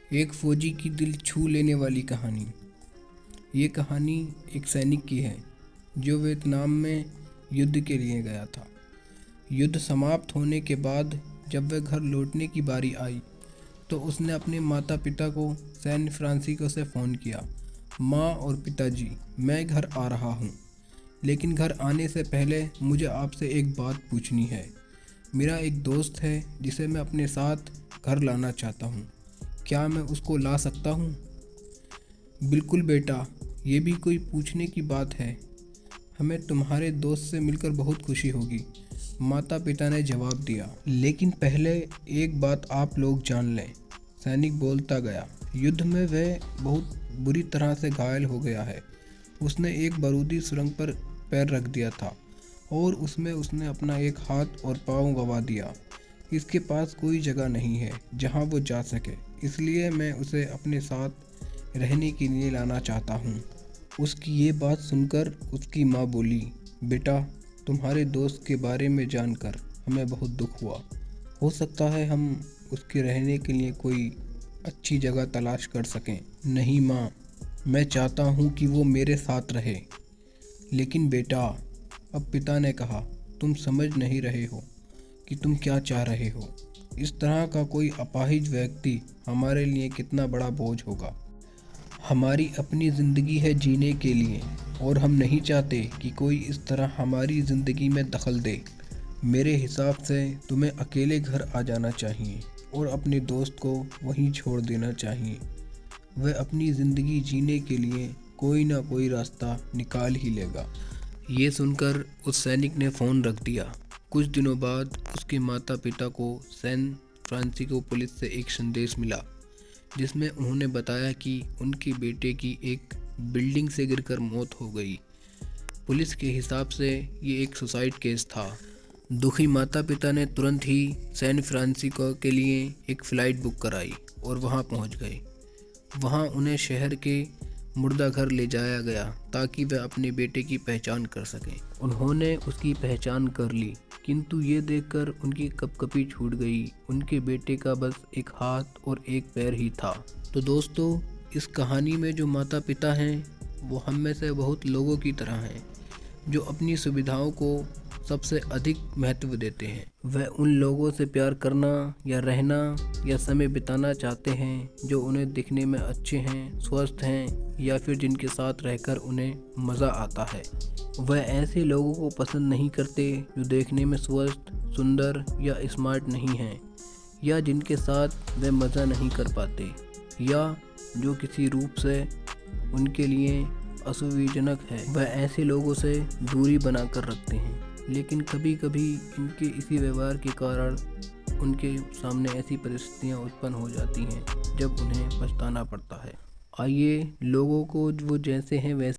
एक फौजी की दिल छू लेने वाली कहानी। ये कहानी एक सैनिक की है जो वियतनाम में युद्ध के लिए गया था। युद्ध समाप्त होने के बाद जब वह घर लौटने की बारी आई तो उसने अपने माता पिता को सैन फ्रांसिस्को से फ़ोन किया। माँ और पिताजी, मैं घर आ रहा हूँ, लेकिन घर आने से पहले मुझे आपसे एक बात पूछनी है। मेरा एक दोस्त है जिसे मैं अपने साथ घर लाना चाहता हूँ, क्या मैं उसको ला सकता हूँ? बिल्कुल बेटा, ये भी कोई पूछने की बात है। हमें तुम्हारे दोस्त से मिलकर बहुत खुशी होगी, माता पिता ने जवाब दिया। लेकिन पहले एक बात आप लोग जान लें, सैनिक बोलता गया। युद्ध में वह बहुत बुरी तरह से घायल हो गया है। उसने एक बारूदी सुरंग पर पैर रख दिया था और उसमें उसने अपना एक हाथ और पाँव गंवा दिया। इसके पास कोई जगह नहीं है जहां वो जा सके, इसलिए मैं उसे अपने साथ रहने के लिए लाना चाहता हूं। उसकी ये बात सुनकर उसकी माँ बोली, बेटा, तुम्हारे दोस्त के बारे में जानकर हमें बहुत दुख हुआ। हो सकता है हम उसके रहने के लिए कोई अच्छी जगह तलाश कर सकें। नहीं माँ, मैं चाहता हूँ कि वो मेरे साथ रहे। लेकिन बेटा, अब पिता ने कहा, तुम समझ नहीं रहे हो कि तुम क्या चाह रहे हो। इस तरह का कोई अपाहिज व्यक्ति हमारे लिए कितना बड़ा बोझ होगा। हमारी अपनी ज़िंदगी है जीने के लिए और हम नहीं चाहते कि कोई इस तरह हमारी ज़िंदगी में दखल दे। मेरे हिसाब से तुम्हें अकेले घर आ जाना चाहिए और अपने दोस्त को वहीं छोड़ देना चाहिए। वह अपनी ज़िंदगी जीने के लिए कोई ना कोई रास्ता निकाल ही लेगा। ये सुनकर उस सैनिक ने फ़ोन रख दिया। कुछ दिनों बाद उसके माता पिता को सैन फ्रांसिस्को पुलिस से एक संदेश मिला जिसमें उन्होंने बताया कि उनके बेटे की एक बिल्डिंग से गिरकर मौत हो गई। पुलिस के हिसाब से ये एक सुसाइड केस था। दुखी माता पिता ने तुरंत ही सैन फ्रांसिस्को के लिए एक फ़्लाइट बुक कराई और वहाँ पहुँच गए। वहाँ उन्हें शहर के मुर्दा घर ले जाया गया ताकि वह अपने बेटे की पहचान कर सकें। उन्होंने उसकी पहचान कर ली, किंतु ये देखकर उनकी कपकपी छूट गई। उनके बेटे का बस एक हाथ और एक पैर ही था। तो दोस्तों, इस कहानी में जो माता पिता हैं वो हम में से बहुत लोगों की तरह हैं जो अपनी सुविधाओं को सबसे अधिक महत्व देते हैं। वह उन लोगों से प्यार करना या रहना या समय बिताना चाहते हैं जो उन्हें दिखने में अच्छे हैं, स्वस्थ हैं या फिर जिनके साथ रहकर उन्हें मज़ा आता है। वह ऐसे लोगों को पसंद नहीं करते जो देखने में स्वस्थ, सुंदर या स्मार्ट नहीं हैं, या जिनके साथ वे मज़ा नहीं कर पाते, या जो किसी रूप से उनके लिए असुविधाजनक है। वह ऐसे लोगों से दूरी बनाकर रखते हैं। लेकिन कभी कभी इनके इसी व्यवहार के कारण उनके सामने ऐसी परिस्थितियां उत्पन्न हो जाती हैं जब उन्हें पछताना पड़ता है। आइए, लोगों को वो जैसे हैं वैसे